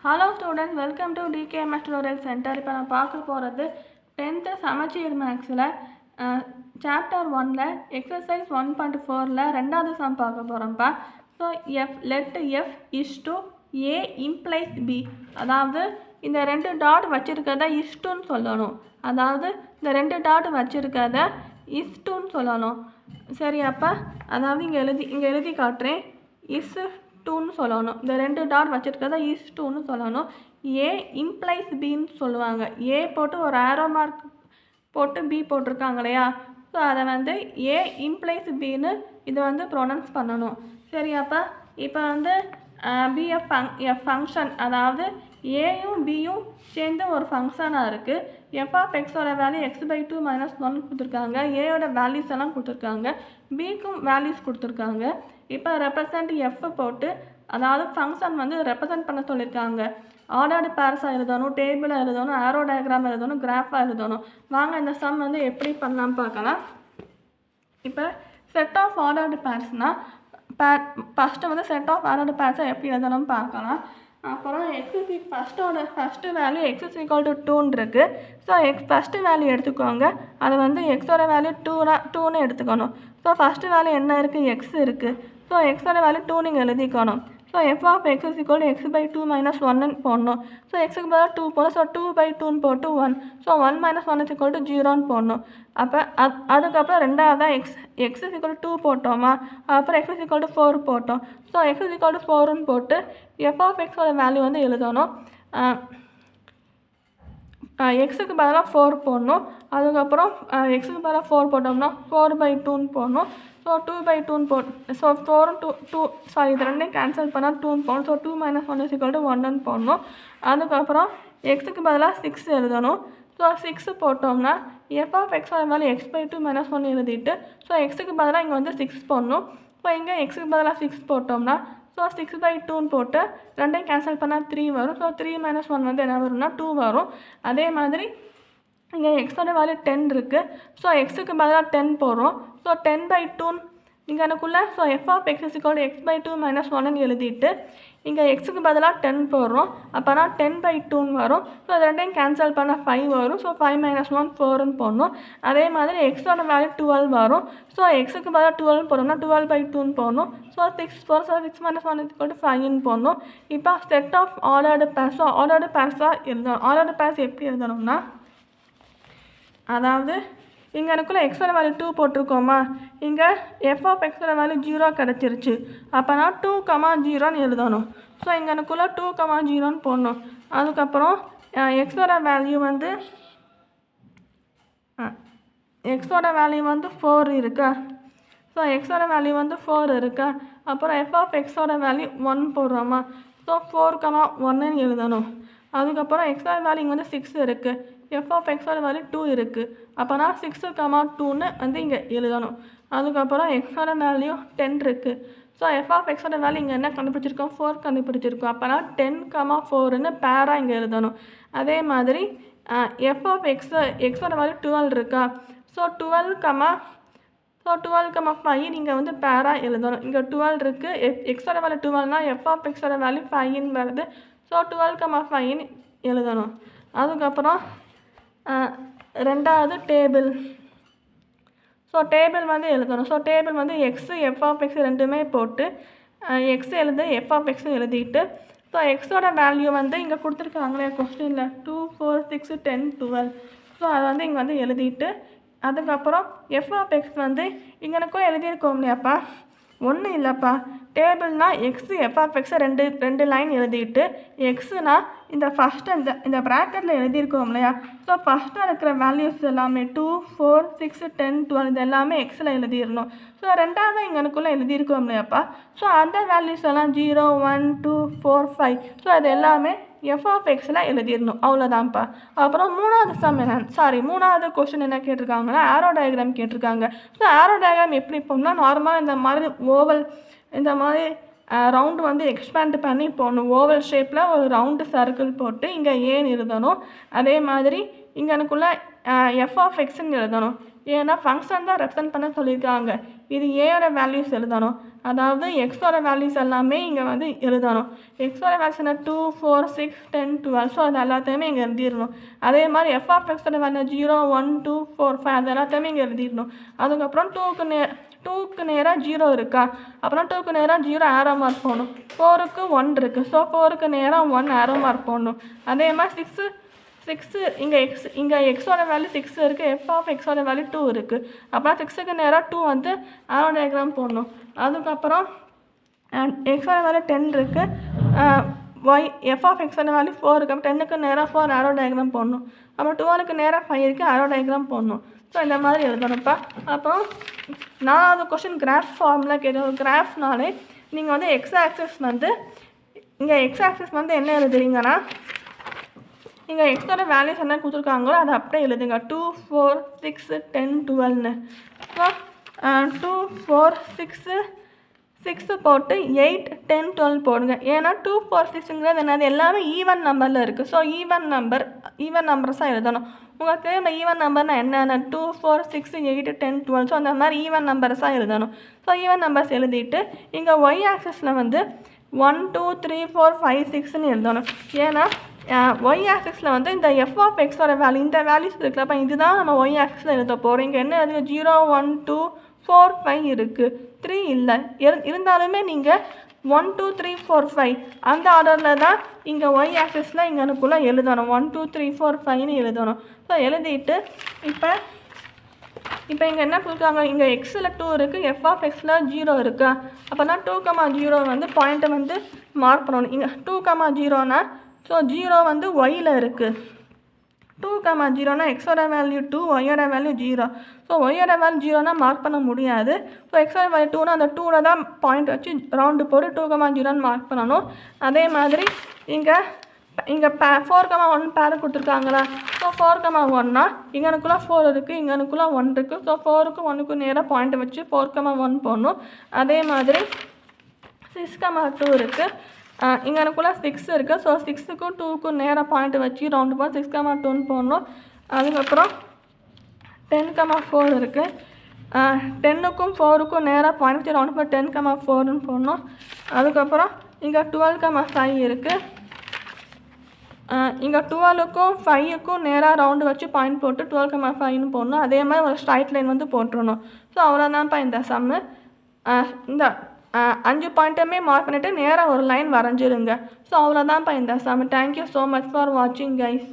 Hello students, welcome to DKMS tutorial centre. இப்போ நான் பார்க்க போகிறது 10th சமச்சீர் மேக்ஸில் சாப்டர் 1ல் எக்ஸசைஸ் 1.4ல் ரெண்டாவது சம் பார்க்க போகிறோம்ப்பா. So let f is to A implies B, அதாவது இந்த ரெண்டு டாட் வச்சுருக்கிறத இஸ்டுன்னு சொல்லணும். அதாவது இந்த ரெண்டு டாட் வச்சுருக்கிறத இஸ்டுன்னு சொல்லணும். சரியாப்பா? அதாவது இங்கே எழுதி காட்டுறேன். இஸ் டூன்னு சொல்லணும். இந்த ரெண்டு டாட் வச்சுருக்கிறத இஸ் டூன்னு சொல்லணும். ஏ இம்ப்ளைஸ் பின்னு சொல்லுவாங்க. ஏ போட்டு ஒரு ஆரோ மார்க் போட்டு பி போட்டிருக்காங்க இல்லையா? ஸோ அதை வந்து ஏ இம்ப்ளைஸ் பின்னு இதை ப்ரொனவுன்ஸ் பண்ணணும். சரியாப்பா? இப்போ பி ஃபங்க்ஷன், அதாவது ஏயும் பியும் சேர்ந்து ஒரு ஃபங்க்ஷனாக இருக்குது. எஃப் ஆஃப் எக்ஸோட வேல்யூ x/2 - 1 கொடுத்துருக்காங்க. ஏயோட வேல்யூஸ் எல்லாம் கொடுத்துருக்காங்க. பிக்கும் வேல்யூஸ் கொடுத்துருக்காங்க. இப்போ ரெப்ரசன்ட் எஃப் போட்டு, அதாவது ஃபங்க்ஷன் ரெப்ரசன்ட் பண்ண சொல்லியிருக்காங்க. ஆர்டர்டு பேர்ஸாக எழுதணும், டேபிளாக எழுதணும், ஆரோ டயக்ராம் எழுதணும், கிராஃபாக எழுதணும். வாங்க இந்த சம் எப்படி பண்ணலாம் பார்க்கலாம். இப்போ செட் ஆஃப் ஆர்டர்டு பேர்ஸ்னால் ஃபஸ்ட்டு செட் ஆஃப் ஆர்டர்டு பேர்ஸை எப்படி எழுதணும்னு பார்க்கலாம். அப்புறம் ஃபஸ்ட்டு வேல்யூ x = 2ன்னு இருக்குது. ஸோ ஃபஸ்ட்டு வேல்யூ எடுத்துக்கோங்க. அது எக்ஸோட வேல்யூ 2ன்னு எடுத்துக்கணும். ஸோ ஃபஸ்ட்டு வேல்யூ என்ன இருக்குது? x இருக்குது. ஸோ எக்ஸோட வேல்யூ 2 நீங்கள் எழுதிக்கணும். So f of x = x/2 - 1ன்னு போடணும். ஸோ எக்ஸுக்கு பதிலாக 2 போடணும். ஸோ 2/2ன்னு போட்டு 1. ஸோ 1 - 1 = 0ன்னு போடணும். அப்போ அதுக்கப்புறம் ரெண்டாவதாக x = 2 போட்டோமா, அப்புறம் x = 4 போட்டோம். ஸோ x = 4ன்னு போட்டு f of xோட வேல்யூ எழுதணும். எக்ஸுக்கு பதிலாக 4 போடணும். அதுக்கப்புறம் எக்ஸுக்கு பதிலாக 4 போட்டோம்னா 4/2ன்னு போடணும். ஸோ 2/2ன்னு போட்டு, ஸோ 4 2 சாரி இது ரெண்டையும் கேன்சல் பண்ணால் 2ன்னு போடணும். ஸோ 2 - 1 = 1ன்னு போடணும். அதுக்கப்புறம் எக்ஸுக்கு பதிலாக 6 எழுதணும். ஸோ 6 போட்டோம்னா எஃப் ஆஃப் எக்ஸோட வேல்யூ x/2 - 1 எழுதிட்டு, ஸோ எக்ஸுக்கு பதிலாக இங்கே 6 போடணும். ஸோ இங்கே எக்ஸுக்கு பதிலாக 6 போட்டோம்னா, ஸோ 6/2ன்னு போட்டு ரெண்டையும் கேன்சல் பண்ணால் 3 வரும். ஸோ 3 - 1 என்ன வரும்னா 2 வரும். அதே மாதிரி இங்கே எக்ஸோட வேல்யூ 10 இருக்குது. ஸோ எக்ஸுக்கு பதிலாக 10 போடுறோம். ஸோ 10/2 இங்கே எனக்குள்ளே, so f of x = x/2 - 1ன்னு எழுதிட்டு இங்கே எக்ஸுக்கு பதிலாக 10 போடுறோம். அப்போனா 10/2ன்னு வரும். ஸோ அது ரெண்டையும் கேன்சல் பண்ணால் 5 வரும். ஸோ 5 - 1 4ன்னு போடணும். அதே மாதிரி எக்ஸோட வேல்யூ 12 வரும். ஸோ எக்ஸுக்கு பதிலாக 12 போடணும்னா 12/2ன்னு போடணும். ஸோ 6 4, ஸோ 6 - 1 = 5ன்னு போடணும். இப்போ set of ordered pairs. So ordered பேர்ஸாக எழுதணும். ஆர்டர்டு பேர்ஸ் எப்படி எழுதணும்னா, அதாவது இங்கே எனக்குள்ளே எக்ஸோட வேல்யூ 2 போட்டிருக்கோமா, இங்கே எஃப் ஆஃப் எக்ஸோட வேல்யூ 0 கிடச்சிருச்சு. அப்போனா 2, 0ன்னு எழுதணும். ஸோ இங்கே எனக்குள்ளே 2, 0ன்னு போடணும். அதுக்கப்புறம் எக்ஸோட வேல்யூ 4 இருக்கா. ஸோ எக்ஸோட வேல்யூ 4 இருக்கா. அப்புறம் எஃப் ஆஃப் எக்ஸோட வேல்யூ 1 போடுறோமா. ஸோ 4, 1ன்னு எழுதணும். அதுக்கப்புறம் எக்ஸோட வேல்யூ இங்கே 6 இருக்குது. எஃப் ஆஃப் எக்ஸோட வேல்யூ 2 இருக்குது. அப்போனா 6, 2ன்னு இங்கே எழுதணும். அதுக்கப்புறம் எக்ஸோட வேல்யூ 10 இருக்குது. ஸோ எஃப் ஆஃப் எக்ஸோட வேல்யூ இங்கே என்ன கண்டுபிடிச்சிருக்கோம்? 4 கண்டுபிடிச்சிருக்கோம். அப்போனா 10, 4ன்னு பேராக இங்கே எழுதணும். அதே மாதிரி எஃப் ஆஃப் எக்ஸோட வேல்யூ 12 இருக்கா. ஸோ 12, 5 நீங்கள் பேராக எழுதணும். இங்கே 12 இருக்குது. எக்ஸோட வேல்யூ 12னா எஃப் ஆஃப் எக்ஸோட வேல்யூ 5ன்னு வருது. ஸோ 12, 5ன்னு எழுதணும். அதுக்கப்புறம் ரெண்டாவது டேபிள். ஸோ டேபிள் எழுதணும். So table x f of x ரெண்டுமே போட்டு எக்ஸ் எழுது, எஃப் ஆஃப் எக்ஸ் எழுதிட்டு, ஸோ எக்ஸோட வேல்யூ இங்கே கொடுத்துருக்காங்களே கொஸ்டினில் 2, 4, 6, 10, 12. ஸோ அதை இங்கே எழுதிட்டு, அதுக்கப்புறம் எஃப் ஆஃப் எக்ஸ் இங்கே எனக்கும் எழுதியிருக்கோம் இல்லையாப்பா, ஒன்றும் இல்லைப்பா. டேபிள்னா எக்ஸு எஃப் ஆஃப் எக்ஸை ரெண்டு லைன் எழுதிட்டு, எக்ஸுனா இந்த ஃபஸ்ட்டு இந்த ப்ராக்கெட்டில் எழுதியிருக்கோம் இல்லையா. ஸோ ஃபஸ்ட்டாக இருக்கிற வேல்யூஸ் எல்லாமே 2, 4, 6, 10, 12 இது எல்லாமே எக்ஸில் எழுதிடணும். ஸோ ரெண்டாவது இங்கே எனக்குள்ளே எழுதியிருக்கோம் இல்லையாப்பா. ஸோ அந்த வேல்யூஸ் எல்லாம் 0, 1, 2, 4, 5. ஸோ அது எல்லாமே எஃப் ஆஃப் எக்ஸில் எழுதிடணும். அவ்வளோதான்ப்பா. அப்புறம் மூணாவது கொஸ்டின் என்ன கேட்டிருக்காங்கன்னா, ஆரோ டயக்ராம் கேட்டிருக்காங்க. ஸோ ஆரோ டயக்ராம் எப்படி போகணும்னா, நார்மலாக இந்த மாதிரி ஓவல், இந்த மாதிரி ரவுண்டு எக்ஸ்பேண்ட் பண்ணி போடணும். ஓவல் ஷேப்பில் ஒரு ரவுண்டு சர்க்கிள் போட்டு இங்கே ஏன்னு எழுதணும். அதே மாதிரி இங்கே எனக்குள்ளே எஃப் ஆஃப் எக்ஸ்ன்னு எழுதணும். ஏன்னா ஃபங்க்ஷன் தான் ரெப்ரசன்ட் பண்ண சொல்லியிருக்காங்க. இது ஏயோட வேல்யூஸ் எழுதணும். அதாவது எக்ஸோட வேல்யூஸ் எல்லாமே இங்கே வந்து எழுதணும். எக்ஸோட வேல்யூஸ் என்ன 2, 4, 6, 10, 12. ஸோ அது எல்லாத்தையுமே இங்கே எழுதிடணும். அதே மாதிரி எஃப் ஆஃப் எக்ஸோட வேல்யூ 0, 1, 2, 4, 5 அது எல்லாத்தையுமே இங்கே எழுதிடணும். அதுக்கப்புறம் 2க்கு நேராக 0 இருக்கா, அப்புறம் 2க்கு நேராக 0 ஆரோ மார்க் போடணும். 4க்கு 1 இருக்குது. ஸோ 4க்கு நேராக 1 ஆரோ மார்க் போடணும். அதே மாதிரி 6 இங்கே எக்ஸோட வேல்யூ 6 இருக்குது, எஃப் ஆஃப் எக்ஸோட வேல்யூ 2 இருக்குது. அப்புறம் 6க்கு நேராக 2 வந்து ஆரோ டயக்ராம் போடணும். அதுக்கப்புறம் எக்ஸோட வேல்யூ 10 இருக்குது, எஃப் ஆஃப் எக்ஸோட வேல்யூ 4 இருக்குது. அப்போ 10க்கு நேராக 4 ஆரோ டயக்ராம் போடணும். அப்புறம் 12க்கு நேராக 5 இருக்குது, ஆரோ டயக்ராம் போடணும். ஸோ இந்த மாதிரி எழுதணும்ப்பா. அப்புறம் 4வது கொஸ்டின் கிராஃப் ஃபார்மில் கேட்கும். கிராஃப்னாலே நீங்கள் வந்து எக்ஸ் ஆக்சிஸ் வந்து இங்கே எக்ஸ் ஆக்சிஸ் வந்து என்ன எழுதுறீங்கன்னா, இங்கே எக்ஸோட வேல்யூஸ் என்ன கொடுத்துருக்காங்களோ அதை அப்படியே எழுதுங்க. 2, 4, 6, 10, 12ன்னு. ஸோ 2, 4, 6 போட்டு 8, 10, 12 போடுங்க. ஏன்னா 2, 4, 6ங்கிறது என்னது எல்லாமே ஈவன் நம்பரில் இருக்குது. ஸோ ஈவன் நம்பர்ஸாக எழுதணும். உங்களுக்கு தெரியும் ஈவன் நம்பர்னால் என்னென்ன 2, 4, 6, 8, 10, 12. ஸோ அந்த மாதிரி ஈவன் நம்பர்ஸாக எழுதணும். ஸோ ஈவன் நம்பர்ஸ் எழுதிட்டு இங்கே ஒய் ஆக்சிஸில் வந்து 1, 2, 3, 4, 5, 6ன்னு எழுதணும். ஏன்னா ஒய் ஆக்சிஸில் வந்து இந்த எஃப் ஆஃப் எக்ஸோட வேல்யூ இந்த வேல்யூஸ் இருக்குல்லப்போ இதுதான் நம்ம ஒய் ஆக்சிஸில் எழுத போகிறோம். இங்கே என்ன எழுதுங்க 0, 1, 2, 4, 5 இருக்குது, 3 இல்லை. இருந்தாலுமே நீங்கள் 1, 2, 3, 4, 5 அந்த ஆர்டரில் தான் இங்கே ஒய் ஆக்சிஸில் இங்கே எனக்குள்ளே எழுதணும். 1, 2, 3, 4, 5ன்னு எழுதணும். ஸோ எழுதிட்டு இப்போ இங்கே என்ன கொடுக்காங்க, இங்கே எக்ஸில் 2 இருக்குது, எஃப் ஆஃப் எக்ஸில் 0 இருக்கா. அப்போனா 2, 0 வந்து பாயிண்ட்டை வந்து மார்க் பண்ணணும். இங்கே 2, 0னா ஸோ 0 வந்து ஒயில் இருக்குது. 2, 0னா எக்ஸோட வேல்யூ 2, ஒய்யோட வேல்யூ 0. ஸோ ஒய்யோட வேல்யூ 0னா மார்க் பண்ண முடியாது. ஸோ எக்ஸோட வேல்யூ 2னா அந்த 2ல் தான் பாயிண்ட் வச்சு ரவுண்டு போட்டு 2, 0ன்னு மார்க் பண்ணணும். அதே மாதிரி இங்கே 4, 1 பேர் கொடுத்துருக்காங்களா. ஸோ 4, 1னா இங்கனுக்குள்ளே 4 இருக்குது, இங்கனுக்குள்ளே 1 இருக்குது. ஸோ 4க்கும் 1க்கும் நேராக பாயிண்ட்டை வச்சு 4, 1 போடணும். அதே மாதிரி 6, 2 இருக்குது, இங்கனுக்குள்ளே 6 இருக்குது. ஸோ 6க்கும் 2க்கும் நேராக பாயிண்ட்டு வச்சு ரவுண்டு போட்டு 6, 2ன்னு போடணும். அதுக்கப்புறம் 10, 4 இருக்குது, 10க்கும் 4க்கும் நேராக பாயிண்ட் வச்சு ரவுண்டு போட்டு 10, 4ன்னு போடணும். அதுக்கப்புறம் இங்கே 12, 5 இருக்குது, இங்கே 12க்கும் 5க்கும் நேராக ரவுண்டு வச்சு பாயிண்ட் போட்டு 12, 5ன்னு போடணும். அதே மாதிரி ஒரு ஸ்ட்ரைட் லைன் வந்து போட்டுருணும். ஸோ அவ்வளோதான்ப்பா இந்த சம்மு. இந்த 5 பாயிண்ட்டுமே மார்க் பண்ணிவிட்டு நேராக ஒரு லைன் வரைஞ்சிருங்க. ஸோ அவ்வளோதான்ப்பா இந்த sum. Thank you so much for வாட்சிங் கைஸ்.